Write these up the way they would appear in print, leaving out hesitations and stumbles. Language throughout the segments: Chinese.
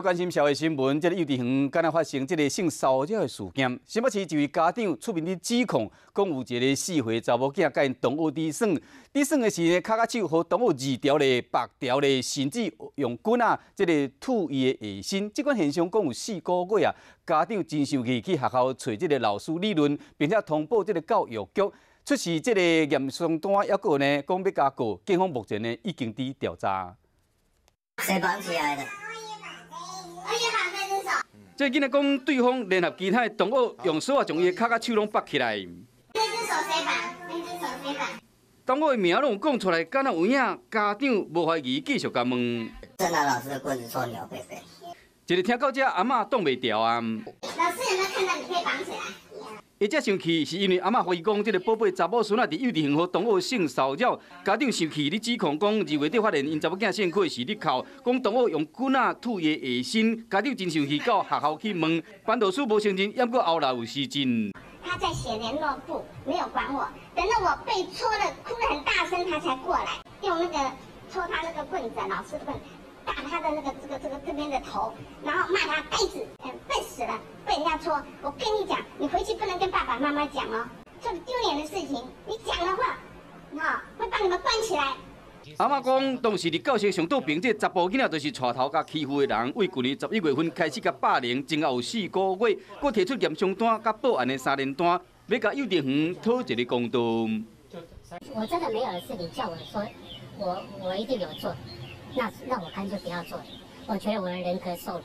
关心社会新闻，幼稚园敢若发生性骚扰的事件。新北市一位家长出面去指控，讲有一个4岁查某囝甲因同学伫耍的时呢，骹甲手互同学2条咧、8条咧，甚至用棍吐伊的下身。这款现象讲有4个月啊，家长真生气，去学校找老师理论，并且通报教育局。出示验伤单，还佫呢讲要加告。警方目前呢已经伫调查。谁绑起来的？这囡仔讲，对方联合其他同学用锁将伊的脚甲手拢绑起来。那只手谁绑？那只手谁绑？同学的名拢有讲出来，敢若有影？家长无怀疑，继续甲问。正拿老师的棍子戳牛贝贝。一个听到这，阿嬷挡袂住啊！老师有没有看到你可以绑起来？伊遮生气，是因为阿嬷怀疑讲，宝贝查某孙仔伫幼稚园和同学性骚扰，家长生气，咧指控讲2月底发现因查某囝性器是咧哭，讲同学用棍吐伊的下身，家长真生气，到学校去问，班导师无承认，还佫后来有失真。他在写联络簿，没有管我，等到我被戳了，哭得很大声，他才过来，用那个戳他那个棍子，老师的棍子。打他的那个这边的头，然后骂他呆子，笨死了，被人家戳。我跟你讲，你回去不能跟爸爸妈妈讲哦，这个丢脸的事情，你讲的话，会把你们关起来。阿嬷讲，当时伫教室上倒平，这查甫囡仔就是带头甲欺负的人，为去年11月份开始甲霸凌，前后有4个月，佮提出验伤单甲报案的3连单，要甲幼稚园讨一个公道。我真的没有的事，你叫我说，我一定有做。那我干脆不要做，我觉得我的人格受辱。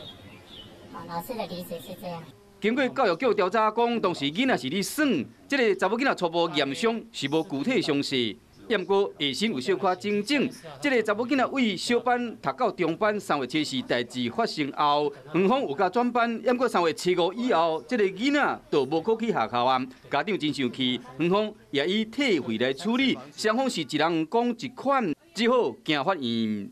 老师的理解是这样。经过教育局调查，讲当时囡仔是咧耍，这个查某囡仔初步验伤是无具体详细，验过下身有小可整整。这个查某囡仔为小班读到中班，3月7日代志发生后，园方有甲转班，验过3月7号以后，这个囡仔就无可去学校啊。家长真生气，园方也以退费来处理，双方是一人讲一款，只好行法院。